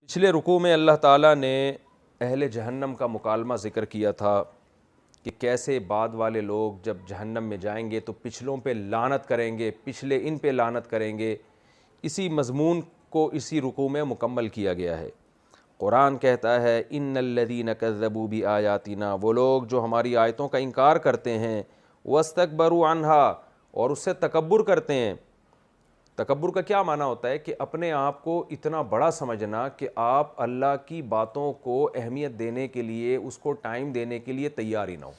پچھلے رکوع میں اللہ تعالیٰ نے اہل جہنم کا مکالمہ ذکر کیا تھا کہ کیسے بعد والے لوگ جب جہنم میں جائیں گے تو پچھلوں پہ لعنت کریں گے، پچھلے ان پہ لعنت کریں گے۔ اسی مضمون کو اسی رکوع میں مکمل کیا گیا ہے۔ قرآن کہتا ہے ان الذین کذبوا بآیاتنا، وہ لوگ جو ہماری آیتوں کا انکار کرتے ہیں، واستکبروا عنہا، اور اس سے تکبر کرتے ہیں۔ تکبر کا کیا معنی ہوتا ہے کہ اپنے آپ کو اتنا بڑا سمجھنا کہ آپ اللہ کی باتوں کو اہمیت دینے کے لیے، اس کو ٹائم دینے کے لیے تیار ہی نہ ہو۔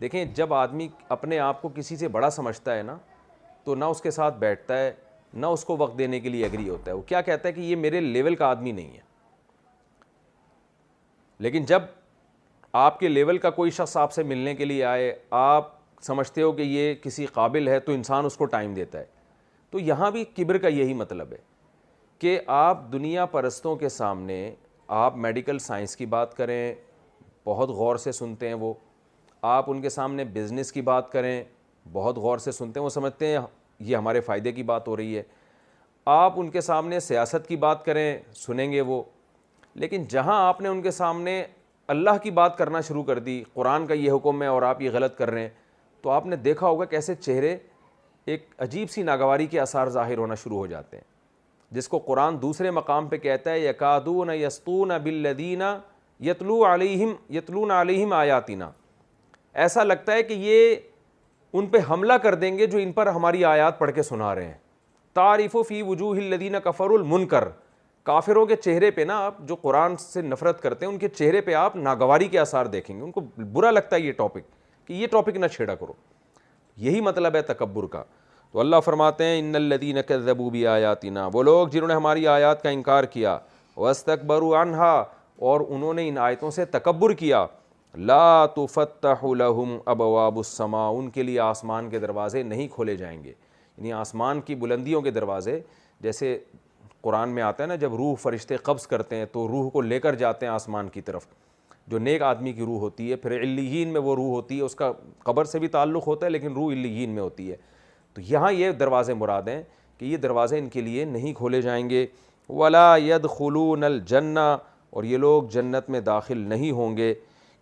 دیکھیں جب آدمی اپنے آپ کو کسی سے بڑا سمجھتا ہے نا، تو نہ اس کے ساتھ بیٹھتا ہے، نہ اس کو وقت دینے کے لیے ایگری ہوتا ہے۔ وہ کیا کہتا ہے کہ یہ میرے لیول کا آدمی نہیں ہے۔ لیکن جب آپ کے لیول کا کوئی شخص آپ سے ملنے کے لیے آئے، آپ سمجھتے ہو کہ یہ کسی قابل ہے، تو انسان اس کو ٹائم دیتا ہے۔ تو یہاں بھی کبر کا یہی مطلب ہے کہ آپ دنیا پرستوں کے سامنے آپ میڈیکل سائنس کی بات کریں، بہت غور سے سنتے ہیں وہ۔ آپ ان کے سامنے بزنس کی بات کریں، بہت غور سے سنتے ہیں، وہ سمجھتے ہیں یہ ہمارے فائدے کی بات ہو رہی ہے۔ آپ ان کے سامنے سیاست کی بات کریں، سنیں گے وہ۔ لیکن جہاں آپ نے ان کے سامنے اللہ کی بات کرنا شروع کر دی، قرآن کا یہ حکم ہے اور آپ یہ غلط کر رہے ہیں، تو آپ نے دیکھا ہوگا کیسے چہرے ایک عجیب سی ناگواری کے آثار ظاہر ہونا شروع ہو جاتے ہیں، جس کو قرآن دوسرے مقام پہ کہتا ہے یکادون یسطون بالذین یتلون علیہم آیاتنا۔ ایسا لگتا ہے کہ یہ ان پہ حملہ کر دیں گے جو ان پر ہماری آیات پڑھ کے سنا رہے ہیں۔ تعرف فی وجوہ الذین کفروا المنکر، کافروں کے چہرے پہ نا، آپ جو قرآن سے نفرت کرتے ہیں ان کے چہرے پہ آپ ناگواری کے آثار دیکھیں گے، ان کو برا لگتا ہے یہ ٹاپک، کہ یہ ٹاپک نہ چھیڑا کرو۔ یہی مطلب ہے تکبر کا۔ تو اللہ فرماتے ہیں ان الذین کذبوا بآیاتنا، وہ لوگ جنہوں نے ہماری آیات کا انکار کیا، واستکبروا عنہا، اور انہوں نے ان آیتوں سے تکبر کیا، لا تفتح لهم ابواب السماء، ان کے لیے آسمان کے دروازے نہیں کھولے جائیں گے۔ یعنی آسمان کی بلندیوں کے دروازے، جیسے قرآن میں آتا ہے نا جب روح فرشتے قبض کرتے ہیں تو روح کو لے کر جاتے ہیں آسمان کی طرف، جو نیک آدمی کی روح ہوتی ہے، پھر علیین میں وہ روح ہوتی ہے، اس کا قبر سے بھی تعلق ہوتا ہے لیکن روح علیین میں ہوتی ہے۔ تو یہاں یہ دروازے مراد ہیں کہ یہ دروازے ان کے لیے نہیں کھولے جائیں گے۔ ولا يدخلون الجنہ، اور یہ لوگ جنت میں داخل نہیں ہوں گے۔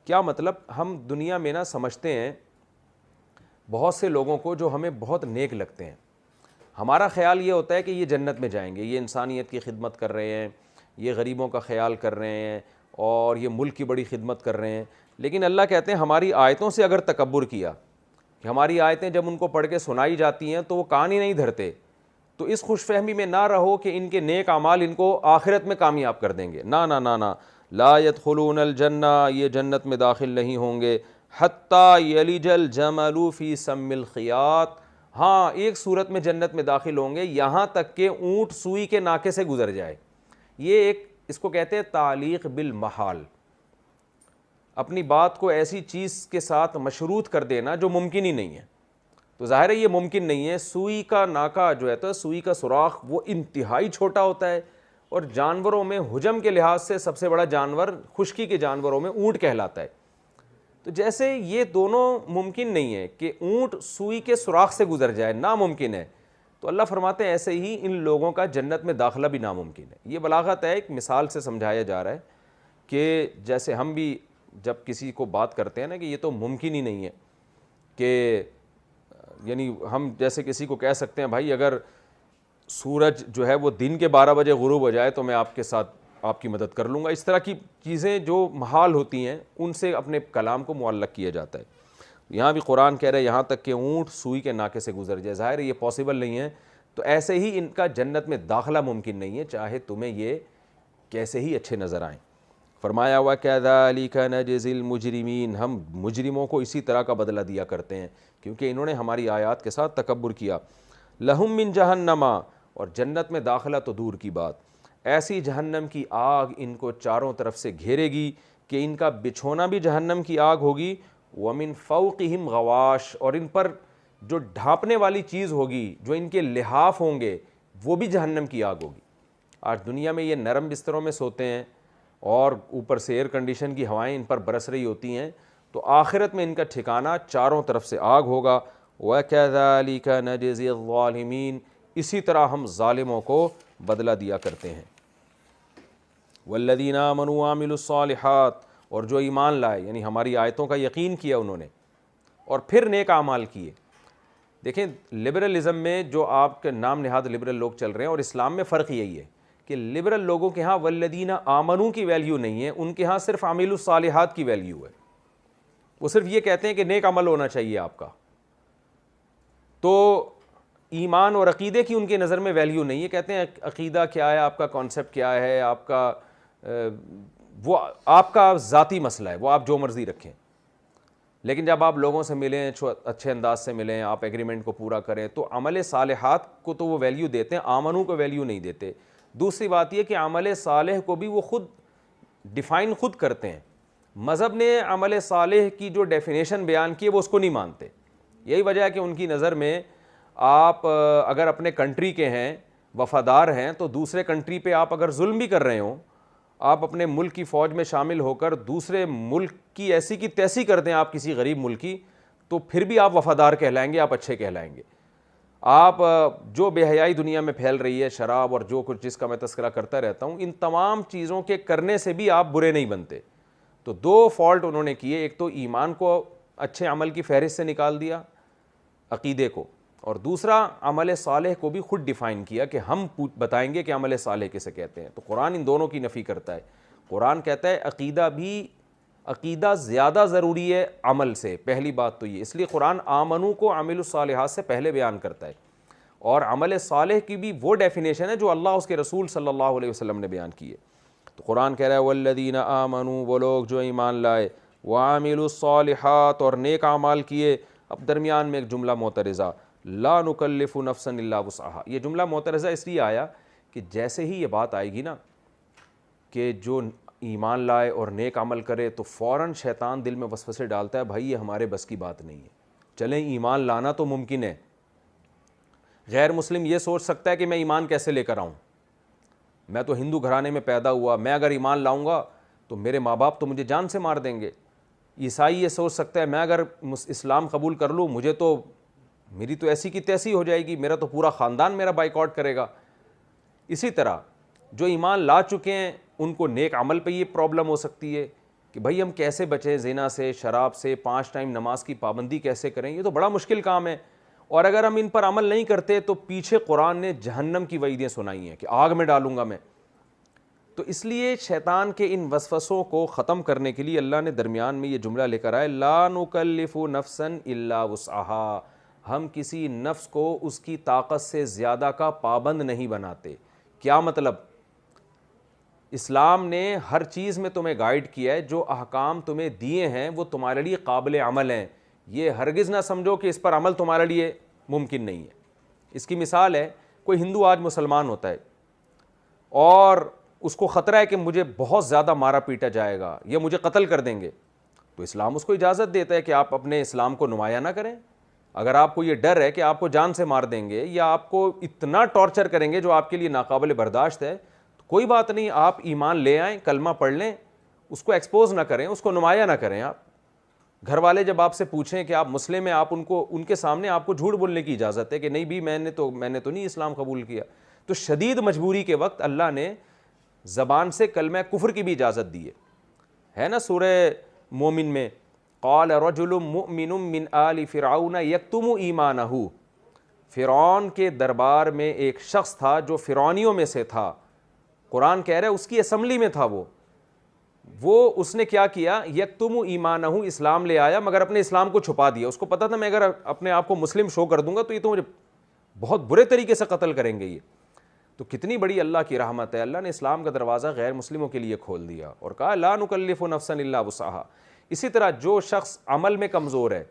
کیا مطلب؟ ہم دنیا میں نا سمجھتے ہیں بہت سے لوگوں کو جو ہمیں بہت نیک لگتے ہیں، ہمارا خیال یہ ہوتا ہے کہ یہ جنت میں جائیں گے، یہ انسانیت کی خدمت کر رہے ہیں، یہ غریبوں کا خیال کر رہے ہیں، اور یہ ملک کی بڑی خدمت کر رہے ہیں۔ لیکن اللہ کہتے ہیں ہماری آیتوں سے اگر تکبر کیا، کہ ہماری آیتیں جب ان کو پڑھ کے سنائی جاتی ہیں تو وہ کان ہی نہیں دھرتے، تو اس خوش فہمی میں نہ رہو کہ ان کے نیک اعمال ان کو آخرت میں کامیاب کر دیں گے۔ نہ نہ نہ نہ، لا يدخلون الجنہ، یہ جنت میں داخل نہیں ہوں گے، حتی یلج الجمل فی سم الخیاط، ہاں ایک صورت میں جنت میں داخل ہوں گے، یہاں تک کہ اونٹ سوئی کے ناکے سے گزر جائے۔ یہ ایک، اس کو کہتے ہیں تعلیق بالمحال، اپنی بات کو ایسی چیز کے ساتھ مشروط کر دینا جو ممکن ہی نہیں ہے۔ تو ظاہر ہے یہ ممکن نہیں ہے۔ سوئی کا ناکا جو ہے تو سوئی کا سوراخ وہ انتہائی چھوٹا ہوتا ہے، اور جانوروں میں حجم کے لحاظ سے سب سے بڑا جانور خشکی کے جانوروں میں اونٹ کہلاتا ہے۔ تو جیسے یہ دونوں ممکن نہیں ہے کہ اونٹ سوئی کے سوراخ سے گزر جائے، ناممکن ہے، تو اللہ فرماتے ہیں ایسے ہی ان لوگوں کا جنت میں داخلہ بھی ناممکن ہے۔ یہ بلاغت ہے، ایک مثال سے سمجھایا جا رہا ہے کہ جیسے ہم بھی جب کسی کو بات کرتے ہیں نا کہ یہ تو ممکن ہی نہیں ہے کہ، یعنی ہم جیسے کسی کو کہہ سکتے ہیں بھائی اگر سورج جو ہے وہ دن کے 12 بجے غروب ہو جائے تو میں آپ کے ساتھ آپ کی مدد کر لوں گا۔ اس طرح کی چیزیں جو محال ہوتی ہیں ان سے اپنے کلام کو معلق کیا جاتا ہے۔ یہاں بھی قرآن کہہ رہا ہے یہاں تک کہ اونٹ سوئی کے ناکے سے گزر جائے، ظاہر ہے یہ پاسبل نہیں ہے۔ تو ایسے ہی ان کا جنت میں داخلہ ممکن نہیں ہے، چاہے تمہیں یہ کیسے ہی اچھے نظر آئیں۔ فرمایا ہوا کذالک نجزی المجرمین، ہم مجرموں کو اسی طرح کا بدلہ دیا کرتے ہیں کیونکہ انہوں نے ہماری آیات کے ساتھ تکبر کیا۔ لہم من جہنم، اور جنت میں داخلہ تو دور کی بات، ایسی جہنم کی آگ ان کو چاروں طرف سے گھیرے گی کہ ان کا بچھونا بھی جہنم کی آگ ہوگی، ومن فوقہم غواش، اور ان پر جو ڈھانپنے والی چیز ہوگی، جو ان کے لحاف ہوں گے، وہ بھی جہنم کی آگ ہوگی۔ آج دنیا میں یہ نرم بستروں میں سوتے ہیں اور اوپر سے ایئر کنڈیشن کی ہوائیں ان پر برس رہی ہوتی ہیں، تو آخرت میں ان کا ٹھکانہ چاروں طرف سے آگ ہوگا۔ وَكَذَلِكَ نَجْزِي الظَّالِمِينَ، اسی طرح ہم ظالموں کو بدلہ دیا کرتے ہیں۔ والذین آمنوا وعملوا الصالحات، اور جو ایمان لائے یعنی ہماری آیتوں کا یقین کیا انہوں نے اور پھر نیک اعمال کیے۔ دیکھیں لبرلزم میں جو آپ کے نام نہاد لبرل لوگ چل رہے ہیں اور اسلام میں فرق یہی ہے کہ لبرل لوگوں کے ہاں والذین آمنوا کی ویلیو نہیں ہے، ان کے ہاں صرف عاملوا الصالحات کی ویلیو ہے۔ وہ صرف یہ کہتے ہیں کہ نیک عمل ہونا چاہیے آپ کا، تو ایمان اور عقیدے کی ان کی نظر میں ویلیو نہیں ہے۔ کہتے ہیں عقیدہ کیا ہے، آپ کا کانسیپٹ کیا ہے، آپ کا وہ آپ کا ذاتی مسئلہ ہے، وہ آپ جو مرضی رکھیں، لیکن جب آپ لوگوں سے ملیں، اچھے انداز سے ملیں، آپ ایگریمنٹ کو پورا کریں، تو عمل صالحات کو تو وہ ویلیو دیتے ہیں، آمنو کو ویلیو نہیں دیتے۔ دوسری بات یہ کہ عمل صالح کو بھی وہ خود ڈیفائن خود کرتے ہیں۔ مذہب نے عمل صالح کی جو ڈیفینیشن بیان کی ہے وہ اس کو نہیں مانتے۔ یہی وجہ ہے کہ ان کی نظر میں آپ اگر اپنے کنٹری کے ہیں، وفادار ہیں، تو دوسرے کنٹری پہ آپ اگر ظلم بھی کر رہے ہوں، آپ اپنے ملک کی فوج میں شامل ہو کر دوسرے ملک کی ایسی کی تیسی کر دیں آپ کسی غریب ملک کی، تو پھر بھی آپ وفادار کہلائیں گے، آپ اچھے کہلائیں گے۔ آپ جو بے حیائی دنیا میں پھیل رہی ہے، شراب اور جو کچھ جس کا میں تذکرہ کرتا رہتا ہوں، ان تمام چیزوں کے کرنے سے بھی آپ برے نہیں بنتے۔ تو دو فالٹ انہوں نے کیے، ایک تو ایمان کو اچھے عمل کی فہرست سے نکال دیا، عقیدے کو، اور دوسرا عمل صالح کو بھی خود ڈیفائن کیا کہ ہم بتائیں گے کہ عمل صالح کسے کہتے ہیں۔ تو قرآن ان دونوں کی نفی کرتا ہے۔ قرآن کہتا ہے عقیدہ زیادہ ضروری ہے عمل سے، پہلی بات تو یہ، اس لیے قرآن آمنو کو عامل الصالحات سے پہلے بیان کرتا ہے، اور عمل صالح کی بھی وہ ڈیفینیشن ہے جو اللہ اس کے رسول صلی اللہ علیہ وسلم نے بیان کی ہے۔ تو قرآن کہہ رہا ہے والذین آمنوا، وہ لوگ جو ایمان لائے، وعملوا الصالحات، اور نیک اعمال کیے۔ اب درمیان میں ایک جملہ معترضہ، لا نکلف نفسا الا وسعها، یہ جملہ معترضہ اس لیے آیا کہ جیسے ہی یہ بات آئے گی نا کہ جو ایمان لائے اور نیک عمل کرے، تو فوراً شیطان دل میں وسوسے ڈالتا ہے، بھائی یہ ہمارے بس کی بات نہیں ہے۔ چلیں ایمان لانا تو ممکن ہے، غیر مسلم یہ سوچ سکتا ہے کہ میں ایمان کیسے لے کر آؤں، میں تو ہندو گھرانے میں پیدا ہوا، میں اگر ایمان لاؤں گا تو میرے ماں باپ تو مجھے جان سے مار دیں گے۔ عیسائی یہ سوچ سکتا ہے میں اگر اسلام قبول کر لوں، میری تو ایسی کی تیسی ہو جائے گی، میرا تو پورا خاندان میرا بائیکاٹ کرے گا۔ اسی طرح جو ایمان لا چکے ہیں ان کو نیک عمل پہ یہ پرابلم ہو سکتی ہے کہ بھائی ہم کیسے بچیں زنا سے، شراب سے، 5 ٹائم نماز کی پابندی کیسے کریں، یہ تو بڑا مشکل کام ہے، اور اگر ہم ان پر عمل نہیں کرتے تو پیچھے قرآن نے جہنم کی وعیدیں سنائی ہیں کہ آگ میں ڈالوں گا میں۔ تو اس لیے شیطان کے ان وسوسوں کو ختم کرنے کے لیے اللہ نے درمیان میں یہ جملہ لے کر آئے، لا نکلف نفسا الا وسعها، ہم کسی نفس کو اس کی طاقت سے زیادہ کا پابند نہیں بناتے۔ کیا مطلب؟ اسلام نے ہر چیز میں تمہیں گائیڈ کیا ہے، جو احکام تمہیں دیے ہیں وہ تمہارے لیے قابل عمل ہیں، یہ ہرگز نہ سمجھو کہ اس پر عمل تمہارے لیے ممکن نہیں ہے۔ اس کی مثال ہے، کوئی ہندو آج مسلمان ہوتا ہے اور اس کو خطرہ ہے کہ مجھے بہت زیادہ مارا پیٹا جائے گا یا مجھے قتل کر دیں گے، تو اسلام اس کو اجازت دیتا ہے کہ آپ اپنے اسلام کو نمایاں نہ کریں۔ اگر آپ کو یہ ڈر ہے کہ آپ کو جان سے مار دیں گے یا آپ کو اتنا ٹارچر کریں گے جو آپ کے لیے ناقابل برداشت ہے، تو کوئی بات نہیں، آپ ایمان لے آئیں، کلمہ پڑھ لیں، اس کو ایکسپوز نہ کریں، اس کو نمایاں نہ کریں۔ آپ گھر والے جب آپ سے پوچھیں کہ آپ مسلم ہیں، آپ ان کے سامنے آپ کو جھوٹ بولنے کی اجازت ہے کہ نہیں بھی میں نے تو نہیں اسلام قبول کیا۔ تو شدید مجبوری کے وقت اللہ نے زبان سے کلمہ کفر کی بھی اجازت دی ہے نا سورہ مومن میں، قال رجل مؤمن من آل فرعون یکتم ایمانہ، فرعون کے دربار میں ایک شخص تھا جو فرعونیوں میں سے تھا، قرآن کہہ رہا ہے اس کی اسمبلی میں تھا، وہ اس نے کیا کیا، یکتم ایمانہ، اسلام لے آیا مگر اپنے اسلام کو چھپا دیا۔ اس کو پتا تھا میں اگر اپنے آپ کو مسلم شو کر دوں گا تو یہ تو مجھے بہت برے طریقے سے قتل کریں گے یہ۔ تو کتنی بڑی اللہ کی رحمت ہے، اللہ نے اسلام کا دروازہ غیر مسلموں کے لیے کھول دیا اور کہا لا نکلف نفسا الا وسعها۔ اسی طرح جو شخص عمل میں کمزور ہے،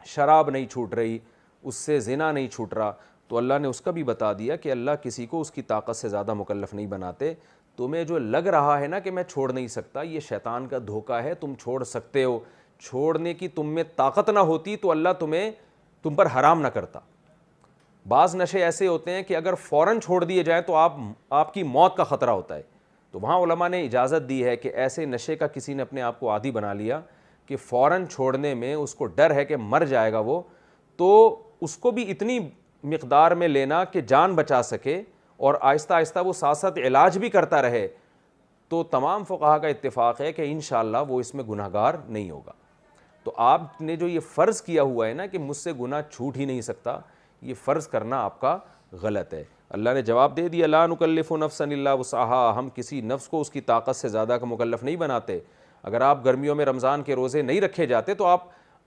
شراب نہیں چھوٹ رہی، اس سے زنا نہیں چھوٹ رہا، تو اللہ نے اس کا بھی بتا دیا کہ اللہ کسی کو اس کی طاقت سے زیادہ مکلف نہیں بناتے۔ تمہیں جو لگ رہا ہے نا کہ میں چھوڑ نہیں سکتا، یہ شیطان کا دھوکہ ہے، تم چھوڑ سکتے ہو، چھوڑنے کی تم میں طاقت نہ ہوتی تو اللہ تم پر حرام نہ کرتا۔ بعض نشے ایسے ہوتے ہیں کہ اگر فوراً چھوڑ دیے جائیں تو آپ کی موت کا خطرہ ہوتا ہے، تو وہاں علماء نے اجازت دی ہے کہ ایسے نشے کا کسی نے اپنے آپ کو عادی بنا لیا کہ فوراً چھوڑنے میں اس کو ڈر ہے کہ مر جائے گا وہ، تو اس کو بھی اتنی مقدار میں لینا کہ جان بچا سکے، اور آہستہ آہستہ وہ ساتھ ساتھ علاج بھی کرتا رہے، تو تمام فقہا کا اتفاق ہے کہ انشاءاللہ وہ اس میں گناہ گار نہیں ہوگا۔ تو آپ نے جو یہ فرض کیا ہوا ہے نا کہ مجھ سے گناہ چھوٹ ہی نہیں سکتا، یہ فرض کرنا آپ کا غلط ہے۔ اللہ نے جواب دے دیا، لا نکلف نفسا الا وسعها، ہم کسی نفس کو اس کی طاقت سے زیادہ کا مکلف نہیں بناتے۔ اگر آپ گرمیوں میں رمضان کے روزے نہیں رکھے جاتے تو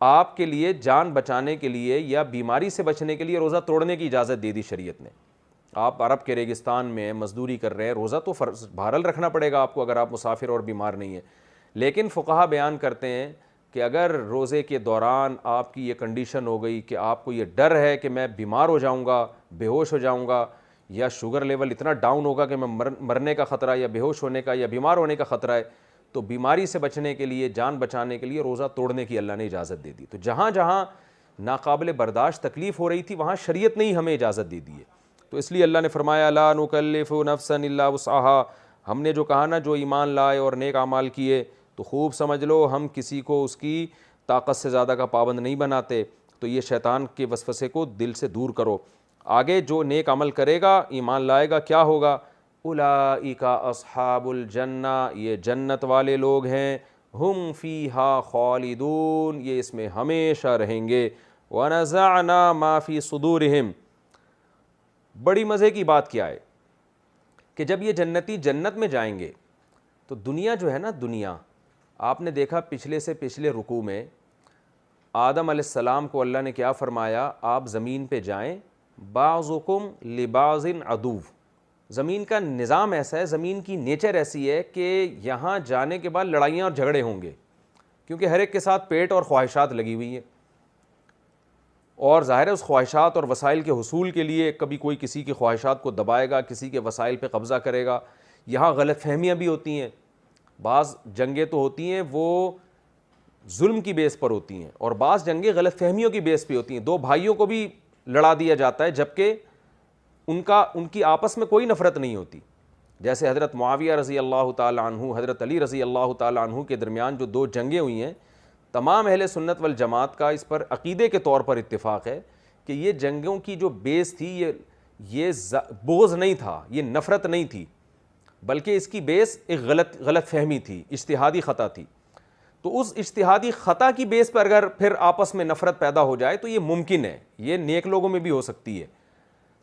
آپ کے لیے جان بچانے کے لیے یا بیماری سے بچنے کے لیے روزہ توڑنے کی اجازت دے دی شریعت نے۔ آپ عرب کے ریگستان میں مزدوری کر رہے ہیں، روزہ تو بہرحال رکھنا پڑے گا آپ کو اگر آپ مسافر اور بیمار نہیں ہیں، لیکن فقہا بیان کرتے ہیں کہ اگر روزے کے دوران آپ کی یہ کنڈیشن ہو گئی کہ آپ کو یہ ڈر ہے کہ میں بیمار ہو جاؤں گا، بے ہوش ہو جاؤں گا، یا شوگر لیول اتنا ڈاؤن ہوگا کہ میں مرنے کا خطرہ یا بے ہوش ہونے کا یا بیمار ہونے کا خطرہ ہے، تو بیماری سے بچنے کے لیے، جان بچانے کے لیے روزہ توڑنے کی اللہ نے اجازت دے دی۔ تو جہاں جہاں ناقابل برداشت تکلیف ہو رہی تھی وہاں شریعت نے ہی ہمیں اجازت دے دی ہے۔ تو اس لیے اللہ نے فرمایا لا نکلف نفسا الا وسعها، ہم نے جو کہا نا جو ایمان لائے اور نیک اعمال کیے تو خوب سمجھ لو ہم کسی کو اس کی طاقت سے زیادہ کا پابند نہیں بناتے۔ تو یہ شیطان کے وسوسے کو دل سے دور کرو۔ آگے جو نیک عمل کرے گا، ایمان لائے گا، کیا ہوگا؟ اولئک اصحاب الجنہ، یہ جنت والے لوگ ہیں، ہم فیہا خالدون، یہ اس میں ہمیشہ رہیں گے۔ ونزعنا ما فی صدورہم، بڑی مزے کی بات کیا ہے کہ جب یہ جنتی جنت میں جائیں گے تو دنیا جو ہے نا، دنیا آپ نے دیکھا پچھلے سے پچھلے رکوع میں آدم علیہ السلام کو اللہ نے کیا فرمایا؟ آپ زمین پہ جائیں، بعضکم لبعض عدو، زمین کا نظام ایسا ہے، زمین کی نیچر ایسی ہے کہ یہاں جانے کے بعد لڑائیاں اور جھگڑے ہوں گے، کیونکہ ہر ایک کے ساتھ پیٹ اور خواہشات لگی ہوئی ہیں، اور ظاہر ہے اس خواہشات اور وسائل کے حصول کے لیے کبھی کوئی کسی کی خواہشات کو دبائے گا، کسی کے وسائل پہ قبضہ کرے گا۔ یہاں غلط فہمیاں بھی ہوتی ہیں، بعض جنگیں تو ہوتی ہیں وہ ظلم کی بیس پر ہوتی ہیں، اور بعض جنگیں غلط فہمیوں کی بیس پہ ہوتی ہیں۔ دو بھائیوں کو بھی لڑا دیا جاتا ہے جبکہ ان کی آپس میں کوئی نفرت نہیں ہوتی، جیسے حضرت معاویہ رضی اللہ تعالیٰ عنہ، حضرت علی رضی اللہ تعالیٰ عنہ کے درمیان جو دو جنگیں ہوئی ہیں، تمام اہل سنت والجماعت کا اس پر عقیدے کے طور پر اتفاق ہے کہ یہ جنگوں کی جو بیس تھی یہ بغض نہیں تھا، یہ نفرت نہیں تھی، بلکہ اس کی بیس ایک غلط فہمی تھی، اجتہادی خطا تھی۔ تو اس اجتہادی خطا کی بیس پر اگر پھر آپس میں نفرت پیدا ہو جائے تو یہ ممکن ہے، یہ نیک لوگوں میں بھی ہو سکتی ہے۔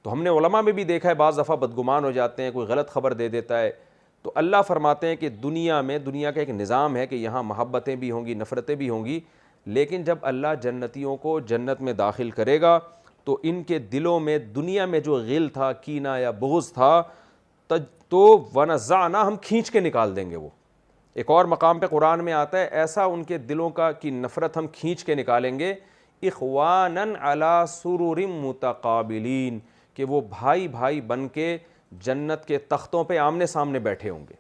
تو ہم نے علماء میں بھی دیکھا ہے بعض دفعہ بدگمان ہو جاتے ہیں، کوئی غلط خبر دے دیتا ہے، تو اللہ فرماتے ہیں کہ دنیا کا ایک نظام ہے کہ یہاں محبتیں بھی ہوں گی، نفرتیں بھی ہوں گی، لیکن جب اللہ جنتیوں کو جنت میں داخل کرے گا تو ان کے دلوں میں دنیا میں جو غل تھا، کینہ یا بغض تھا، تو ونزعنا، ہم کھینچ کے نکال دیں گے۔ وہ ایک اور مقام پہ قرآن میں آتا ہے ایسا ان کے دلوں کی نفرت ہم کھینچ کے نکالیں گے، اخوانا علی سرر متقابلین، کہ وہ بھائی بھائی بن کے جنت کے تختوں پہ آمنے سامنے بیٹھے ہوں گے۔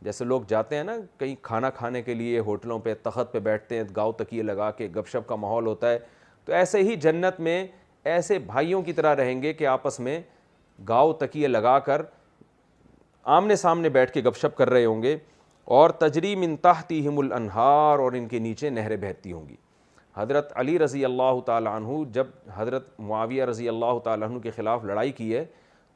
جیسے لوگ جاتے ہیں نا کہیں کھانا کھانے کے لیے، ہوٹلوں پہ تخت پہ بیٹھتے ہیں، گاؤ تکیے لگا کے گپ شپ کا ماحول ہوتا ہے، تو ایسے ہی جنت میں ایسے بھائیوں کی طرح رہیں گے کہ آپس میں گاؤ تکیے لگا کر آمنے سامنے بیٹھ کے گپ شپ کر رہے ہوں گے، اور تجری من تحتہم الانہار، اور ان کے نیچے نہریں بہتی ہوں گی۔ حضرت علی رضی اللہ تعالیٰ عنہ جب حضرت معاویہ رضی اللہ تعالیٰ عنہ کے خلاف لڑائی کی ہے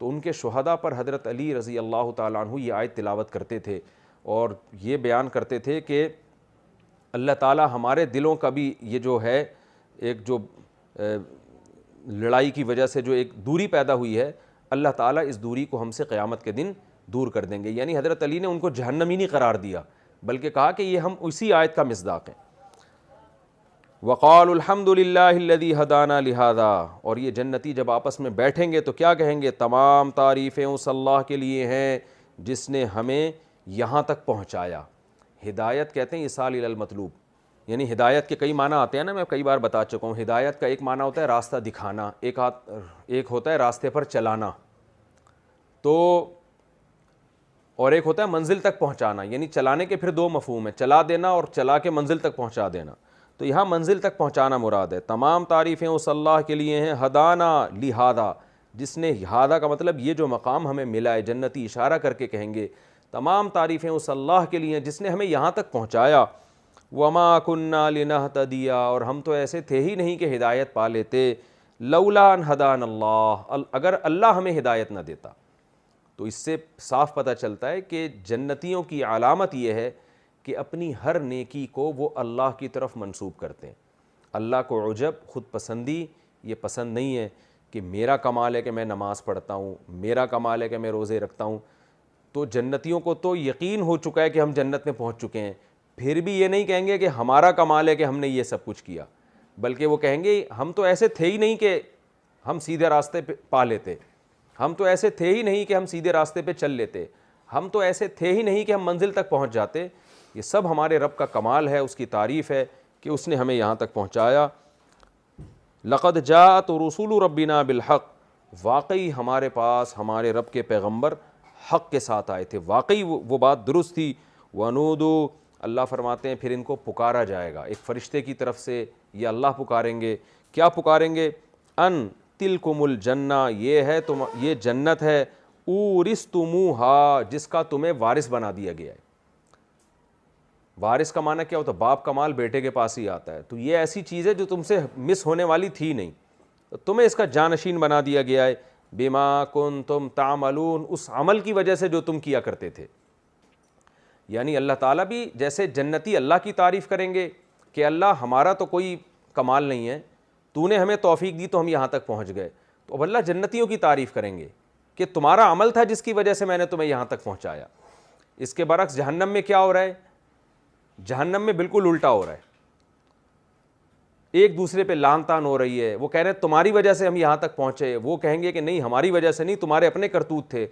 تو ان کے شہداء پر حضرت علی رضی اللہ تعالیٰ عنہ یہ آیت تلاوت کرتے تھے اور یہ بیان کرتے تھے کہ اللہ تعالیٰ ہمارے دلوں کا بھی یہ جو ہے ایک جو لڑائی کی وجہ سے جو ایک دوری پیدا ہوئی ہے، اللہ تعالیٰ اس دوری کو ہم سے قیامت کے دن دور کر دیں گے۔ یعنی حضرت علی نے ان کو جہنمی نہیں قرار دیا بلکہ کہا کہ یہ ہم اسی آیت کا مصداق ہیں۔ وقال الحمد للہ الذی ہدانا لہذا، اور یہ جنتی جب آپس میں بیٹھیں گے تو کیا کہیں گے؟ تمام تعریفیں اس اللہ کے لیے ہیں جس نے ہمیں یہاں تک پہنچایا۔ ہدایت کہتے ہیں ایصال الی المطلوب، یعنی ہدایت کے کئی معنی آتے ہیں نا، میں کئی بار بتا چکا ہوں۔ ہدایت کا ایک معنی ہوتا ہے راستہ دکھانا، ایک ہوتا ہے راستے پر چلانا، تو اور ایک ہوتا ہے منزل تک پہنچانا، یعنی چلانے کے پھر دو مفہوم ہیں، چلا دینا اور چلا کے منزل تک پہنچا دینا۔ تو یہاں منزل تک پہنچانا مراد ہے۔ تمام تعریفیں اس اللہ کے لیے ہیں، ہدانا لہذا، جس نے، ہادہ کا مطلب یہ جو مقام ہمیں ملا ہے، جنتی اشارہ کر کے کہیں گے تمام تعریفیں اس اللہ کے لیے ہیں جس نے ہمیں یہاں تک پہنچایا۔ وما كنا لنهتدی، اور ہم تو ایسے تھے ہی نہیں کہ ہدایت پا لیتے، لولا ان ہدانا اللہ، اگر اللہ ہمیں ہدایت نہ دیتا۔ تو اس سے صاف پتہ چلتا ہے کہ جنتیوں کی علامت یہ ہے کہ اپنی ہر نیکی کو وہ اللہ کی طرف منسوب کرتے ہیں. اللہ کو عجب، خود پسندی یہ پسند نہیں ہے کہ میرا کمال ہے کہ میں نماز پڑھتا ہوں، میرا کمال ہے کہ میں روزے رکھتا ہوں. تو جنتیوں کو تو یقین ہو چکا ہے کہ ہم جنت میں پہنچ چکے ہیں، پھر بھی یہ نہیں کہیں گے کہ ہمارا کمال ہے کہ ہم نے یہ سب کچھ کیا، بلکہ وہ کہیں گے ہم تو ایسے تھے ہی نہیں کہ ہم سیدھے راستے پہ پا لیتے، ہم تو ایسے تھے ہی نہیں کہ ہم سیدھے راستے پہ چل لیتے، ہم تو ایسے تھے ہی نہیں کہ ہم منزل تک پہنچ جاتے. یہ سب ہمارے رب کا کمال ہے، اس کی تعریف ہے کہ اس نے ہمیں یہاں تک پہنچایا. لقد جاءت رسول ربنا بالحق، واقعی ہمارے پاس ہمارے رب کے پیغمبر حق کے ساتھ آئے تھے، واقعی وہ بات درست تھی. ونودو، اللہ فرماتے ہیں پھر ان کو پکارا جائے گا ایک فرشتے کی طرف سے، یہ اللہ پکاریں گے. کیا پکاریں گے؟ ان تلکم الجنہ، یہ جنت ہے، اورثتموہا، جس کا تمہیں وارث بنا دیا گیا ہے. وارث کا معنی کیا ہوتا ہے؟ باپ کا مال بیٹے کے پاس ہی آتا ہے. تو یہ ایسی چیز ہے جو تم سے مس ہونے والی تھی نہیں، تو تمہیں اس کا جانشین بنا دیا گیا ہے. بما کنتم تعملون، اس عمل کی وجہ سے جو تم کیا کرتے تھے. یعنی اللہ تعالیٰ بھی جیسے جنتی اللہ کی تعریف کریں گے کہ اللہ ہمارا تو کوئی کمال نہیں ہے، تو نے ہمیں توفیق دی تو ہم یہاں تک پہنچ گئے. تو اب اللہ جنتیوں کی تعریف کریں گے کہ تمہارا عمل تھا جس کی وجہ سے میں نے تمہیں یہاں تک پہنچایا. اس کے برعکس جہنم میں کیا ہو رہا ہے؟ جہنم میں بالکل الٹا ہو رہا ہے، ایک دوسرے پہ لان تان ہو رہی ہے. وہ کہہ رہے ہیں تمہاری وجہ سے ہم یہاں تک پہنچے، وہ کہیں گے کہ نہیں ہماری وجہ سے نہیں، تمہارے اپنے کرتوت تھے.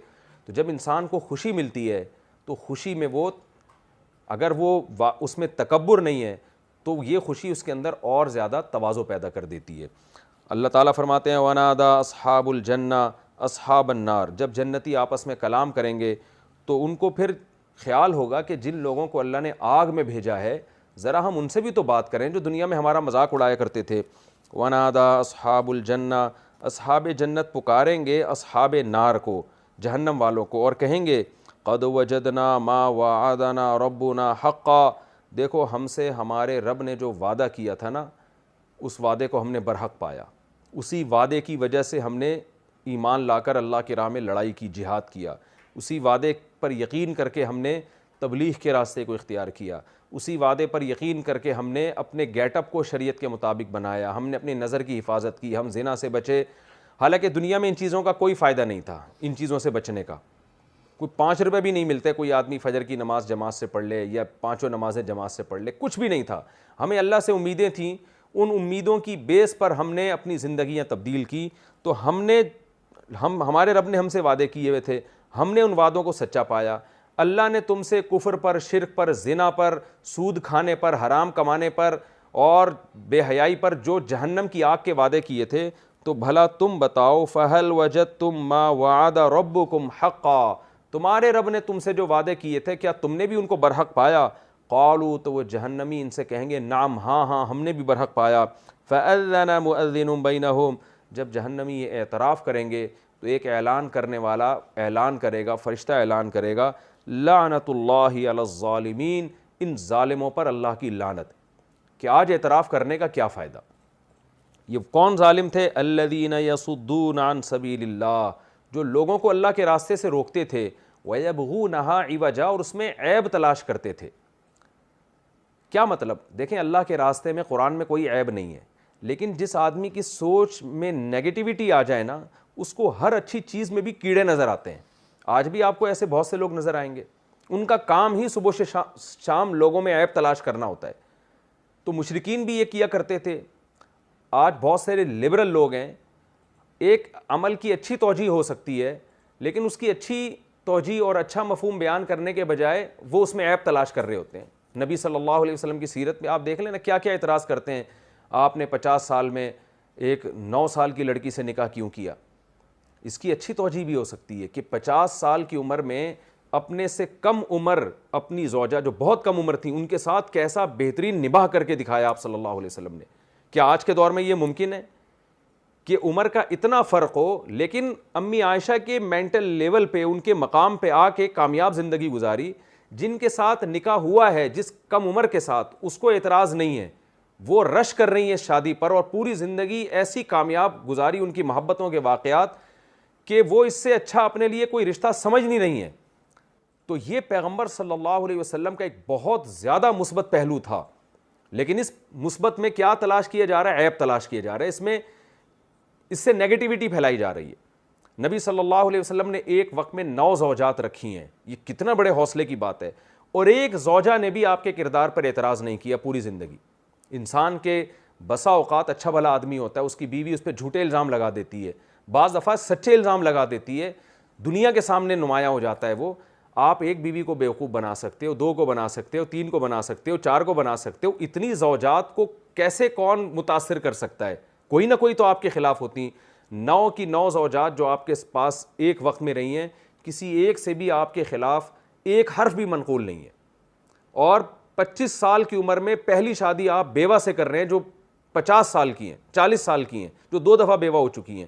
تو جب انسان کو خوشی ملتی ہے تو خوشی میں وہ اگر وہ اس میں تکبر نہیں ہے تو یہ خوشی اس کے اندر اور زیادہ تواضع پیدا کر دیتی ہے. اللہ تعالیٰ فرماتے ہیں وَنَادَى أَصْحَابُ الْجَنَّةِ أَصْحَابَ النَّارِ، جب جنتی آپس میں کلام کریں گے تو ان کو پھر خیال ہوگا کہ جن لوگوں کو اللہ نے آگ میں بھیجا ہے ذرا ہم ان سے بھی تو بات کریں جو دنیا میں ہمارا مذاق اڑایا کرتے تھے. وَنَادَى أَصْحَابُ الْجَنَّةِ، اصحاب جنت پکاریں گے اصحاب نار کو، جہنم والوں کو، اور کہیں گے قَدْ وَجَدْنَا مَا وَعَدَنَا رَبُّنَا حَقًّا، دیکھو ہم سے ہمارے رب نے جو وعدہ کیا تھا نا اس وعدے کو ہم نے برحق پایا. اسی وعدے کی وجہ سے ہم نے ایمان لا کر اللہ کی راہ میں لڑائی کی، جہاد کیا. اسی وعدے پر یقین کر کے ہم نے تبلیغ کے راستے کو اختیار کیا. اسی وعدے پر یقین کر کے ہم نے اپنے گیٹ اپ کو شریعت کے مطابق بنایا، ہم نے اپنی نظر کی حفاظت کی، ہم زنا سے بچے. حالانکہ دنیا میں ان چیزوں کا کوئی فائدہ نہیں تھا، ان چیزوں سے بچنے کا کوئی 5 روپے بھی نہیں ملتے. کوئی آدمی فجر کی نماز جماعت سے پڑھ لے یا 5 نمازیں جماعت سے پڑھ لے، کچھ بھی نہیں تھا. ہمیں اللہ سے امیدیں تھیں، ان امیدوں کی بیس پر ہم نے اپنی زندگیاں تبدیل کی. تو ہمارے رب نے ہم سے وعدے کیے ہوئے تھے، ہم نے ان وعدوں کو سچا پایا. اللہ نے تم سے کفر پر، شرک پر، زنا پر، سود کھانے پر، حرام کمانے پر اور بے حیائی پر جو جہنم کی آگ کے وعدے کیے تھے، تو بھلا تم بتاؤ فَهَلْ وَجَدْتُم مَّا وَعَدَ رَبُّكُمْ حَقًّا، تمہارے رب نے تم سے جو وعدے کیے تھے کیا تم نے بھی ان کو برحق پایا؟ قالوا، تو وہ جہنمی ان سے کہیں گے نعم، ہاں ہم نے بھی برحق پایا. فَأَذَّنَ مُؤَذِّنٌ بَيْنَهُمْ، جب جہنمی یہ اعتراف کریں گے تو ایک اعلان کرنے والا اعلان کرے گا، فرشتہ اعلان کرے گا لعنت اللہ علی الظالمین، ان ظالموں پر اللہ کی لعنت. کہ آج اعتراف کرنے کا کیا فائدہ؟ یہ کون ظالم تھے؟ الذین یصدون عن سبیل اللہ، جو لوگوں کو اللہ کے راستے سے روکتے تھے، وَيَبْغُونَهَا عِوَجًا، اور اس میں عیب تلاش کرتے تھے. کیا مطلب؟ دیکھیں اللہ کے راستے میں قرآن میں کوئی عیب نہیں ہے، لیکن جس آدمی کی سوچ میں نیگیٹیوٹی آ جائے نا اس کو ہر اچھی چیز میں بھی کیڑے نظر آتے ہیں. آج بھی آپ کو ایسے بہت سے لوگ نظر آئیں گے، ان کا کام ہی صبح سے شام لوگوں میں عیب تلاش کرنا ہوتا ہے. تو مشرکین بھی یہ کیا کرتے تھے. آج بہت سارے لبرل لوگ ہیں، ایک عمل کی اچھی توجیہ ہو سکتی ہے لیکن اس کی اچھی توجیہ اور اچھا مفہوم بیان کرنے کے بجائے وہ اس میں عیب تلاش کر رہے ہوتے ہیں. نبی صلی اللہ علیہ وسلم کی سیرت میں آپ دیکھ لیں نا کیا کیا اعتراض کرتے ہیں. آپ نے 50 سال میں ایک 9 سال کی لڑکی سے نکاح کیوں کیا؟ اس کی اچھی توجیہ بھی ہو سکتی ہے کہ 50 سال کی عمر میں اپنے سے کم عمر اپنی زوجہ جو بہت کم عمر تھیں ان کے ساتھ کیسا بہترین نباہ کر کے دکھایا آپ صلی اللہ علیہ وسلم نے. کیا آج کے دور میں یہ ممکن ہے کہ عمر کا اتنا فرق ہو لیکن امی عائشہ کے مینٹل لیول پہ، ان کے مقام پہ آ کے کامیاب زندگی گزاری؟ جن کے ساتھ نکاح ہوا ہے جس کم عمر کے ساتھ اس کو اعتراض نہیں ہے، وہ رش کر رہی ہیں شادی پر اور پوری زندگی ایسی کامیاب گزاری. ان کی محبتوں کے واقعات کہ وہ اس سے اچھا اپنے لیے کوئی رشتہ سمجھ نہیں رہی ہیں. تو یہ پیغمبر صلی اللہ علیہ وسلم کا ایک بہت زیادہ مثبت پہلو تھا. لیکن اس مثبت میں کیا تلاش کیا جا رہا ہے؟ عیب تلاش کیا جا رہا ہے. اس سے نیگیٹیوٹی پھیلائی جا رہی ہے. نبی صلی اللہ علیہ وسلم نے ایک وقت میں 9 زوجات رکھی ہیں. یہ کتنا بڑے حوصلے کی بات ہے. اور ایک زوجہ نے بھی آپ کے کردار پر اعتراض نہیں کیا پوری زندگی. انسان کے بسا اوقات اچھا بھلا آدمی ہوتا ہے, اس کی بیوی اس پہ جھوٹے الزام لگا دیتی ہے, بعض دفعہ سچے الزام لگا دیتی ہے, دنیا کے سامنے نمایاں ہو جاتا ہے وہ. آپ ایک بیوی کو بیوقوف بنا سکتے ہو, 2 کو بنا سکتے ہو, 3 کو بنا سکتے ہو, 4 کو بنا سکتے ہو. اتنی زوجات کو کیسے کون متاثر کر سکتا ہے؟ کوئی نہ کوئی تو آپ کے خلاف ہوتی. 9 کی 9 زوجات جو آپ کے پاس ایک وقت میں رہی ہیں, کسی ایک سے بھی آپ کے خلاف ایک حرف بھی منقول نہیں ہے. اور 25 سال کی عمر میں پہلی شادی آپ بیوہ سے کر رہے ہیں جو 50 سال کی ہیں, 40 سال کی ہیں, جو 2 دفعہ بیوہ ہو چکی ہیں,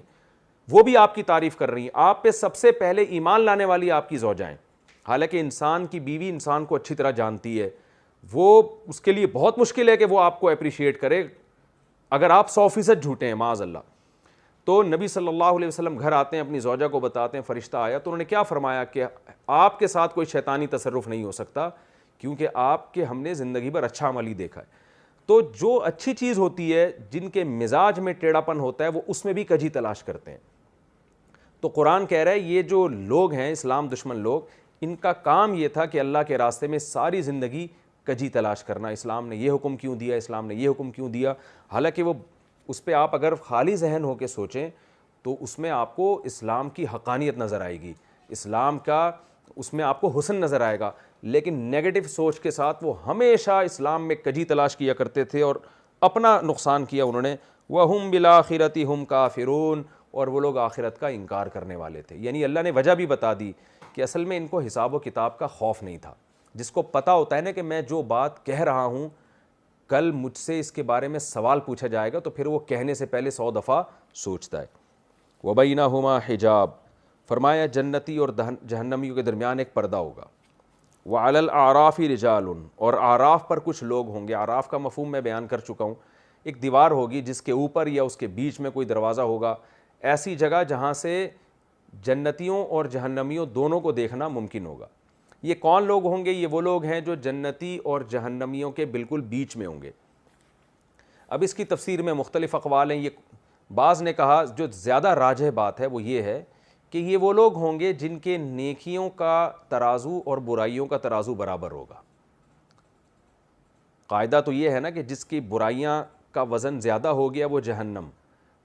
وہ بھی آپ کی تعریف کر رہی ہیں. آپ پہ سب سے پہلے ایمان لانے والی آپ کی زوجائیں. حالانکہ انسان کی بیوی انسان کو اچھی طرح جانتی ہے, وہ اس کے لیے بہت مشکل ہے کہ وہ آپ کو اپریشیٹ کرے اگر آپ 100% جھوٹے ہیں معاذ اللہ. تو نبی صلی اللہ علیہ وسلم گھر آتے ہیں, اپنی زوجہ کو بتاتے ہیں فرشتہ آیا, تو انہوں نے کیا فرمایا کہ آپ کے ساتھ کوئی شیطانی تصرف نہیں ہو سکتا, کیونکہ آپ کے ہم نے زندگی پر اچھا عمل ہی دیکھا ہے. تو جو اچھی چیز ہوتی ہے, جن کے مزاج میں ٹیڑھا پن ہوتا ہے, وہ اس میں بھی کجی تلاش کرتے ہیں. تو قرآن کہہ رہا ہے یہ جو لوگ ہیں اسلام دشمن لوگ, ان کا کام یہ تھا کہ اللہ کے راستے میں ساری زندگی کجی تلاش کرنا. اسلام نے یہ حکم کیوں دیا, اسلام نے یہ حکم کیوں دیا. حالانکہ وہ اس پہ آپ اگر خالی ذہن ہو کے سوچیں تو اس میں آپ کو اسلام کی حقانیت نظر آئے گی, اسلام کا اس میں آپ کو حسن نظر آئے گا. لیکن نیگیٹو سوچ کے ساتھ وہ ہمیشہ اسلام میں کجی تلاش کیا کرتے تھے اور اپنا نقصان کیا انہوں نے. وَهُمْ بِالْآخِرَةِ هُمْ كَافِرُونَ, اور وہ لوگ آخرت کا انکار کرنے والے تھے. یعنی اللہ نے وجہ بھی بتا دی کہ اصل میں ان کو حساب و کتاب کا خوف نہیں تھا. جس کو پتہ ہوتا ہے نا کہ میں جو بات کہہ رہا ہوں کل مجھ سے اس کے بارے میں سوال پوچھا جائے گا, تو پھر وہ کہنے سے پہلے 100 دفعہ سوچتا ہے. وَبَيْنَهُمَا حِجَاب, فرمایا جنتی اور جہنمیوں کے درمیان ایک پردہ ہوگا. وَعَلَى الْأَعْرَافِ رِجَالٌ, اور آراف پر کچھ لوگ ہوں گے. آراف کا مفہوم میں بیان کر چکا ہوں. ایک دیوار ہوگی جس کے اوپر یا اس کے بیچ میں کوئی دروازہ ہوگا, ایسی جگہ جہاں سے جنتیوں اور جہنمیوں دونوں کو دیکھنا ممکن ہوگا. یہ کون لوگ ہوں گے؟ یہ وہ لوگ ہیں جو جنتی اور جہنمیوں کے بالکل بیچ میں ہوں گے. اب اس کی تفسیر میں مختلف اقوال ہیں. یہ بعض نے کہا جو زیادہ راجح بات ہے وہ یہ ہے کہ یہ وہ لوگ ہوں گے جن کے نیکیوں کا ترازو اور برائیوں کا ترازو برابر ہوگا. قاعدہ تو یہ ہے نا کہ جس کی برائیاں کا وزن زیادہ ہو گیا وہ جہنم,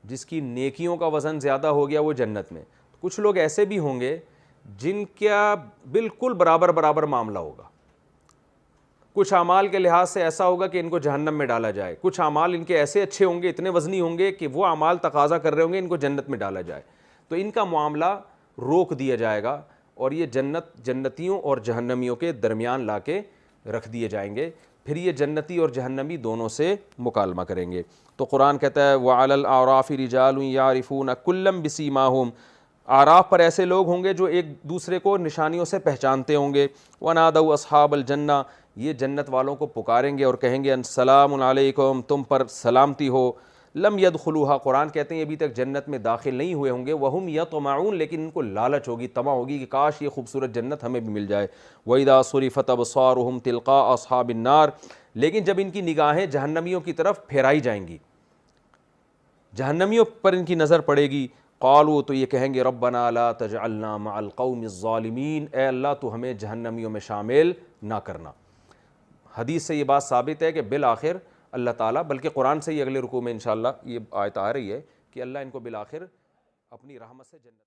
جس کی نیکیوں کا وزن زیادہ ہو گیا وہ جنت میں. کچھ لوگ ایسے بھی ہوں گے جن کا بالکل برابر برابر معاملہ ہوگا. کچھ اعمال کے لحاظ سے ایسا ہوگا کہ ان کو جہنم میں ڈالا جائے, کچھ اعمال ان کے ایسے اچھے ہوں گے, اتنے وزنی ہوں گے کہ وہ اعمال تقاضا کر رہے ہوں گے ان کو جنت میں ڈالا جائے. تو ان کا معاملہ روک دیا جائے گا اور یہ جنتیوں اور جہنمیوں کے درمیان لا کے رکھ دیے جائیں گے. پھر یہ جنتی اور جہنمی دونوں سے مکالمہ کریں گے. تو قرآن کہتا ہے وَعَلَى الْأَعْرَافِ رِجَالٌ يَعْرِفُونَ كُلًّا بِسِيمَاهُمْ, آراف پر ایسے لوگ ہوں گے جو ایک دوسرے کو نشانیوں سے پہچانتے ہوں گے. وَنَادَوْا أَصْحَابَ الْجَنَّةِ, یہ جنت والوں کو پکاریں گے اور کہیں گے السلام علیکم, تم پر سلامتی ہو. لم يدخلوها, قرآن کہتے ہیں ابھی تک جنت میں داخل نہیں ہوئے ہوں گے. وہم یطمعون, لیکن ان کو لالچ ہوگی, طمع ہوگی کہ کاش یہ خوبصورت جنت ہمیں بھی مل جائے. وَإِذَا صُرِفَتْ أَبْصَارُهُمْ تِلْقَاءَ أَصْحَابِ النَّارِ, لیکن جب ان کی نگاہیں جہنمیوں کی طرف پھیرائی جائیں گی, جہنمیوں پر ان کی نظر پڑے گی, قالوا, تو یہ کہیں گے ربنا لا تجعلنا مع القوم الظالمین, اے اللہ تو ہمیں جہنمیوں میں شامل نہ کرنا. حدیث سے یہ بات ثابت ہے کہ بالآخر اللہ تعالیٰ, بلکہ قرآن سے ہی اگلے رکوع میں انشاءاللہ یہ آیت آ رہی ہے کہ اللہ ان کو بالآخر اپنی رحمت سے جنت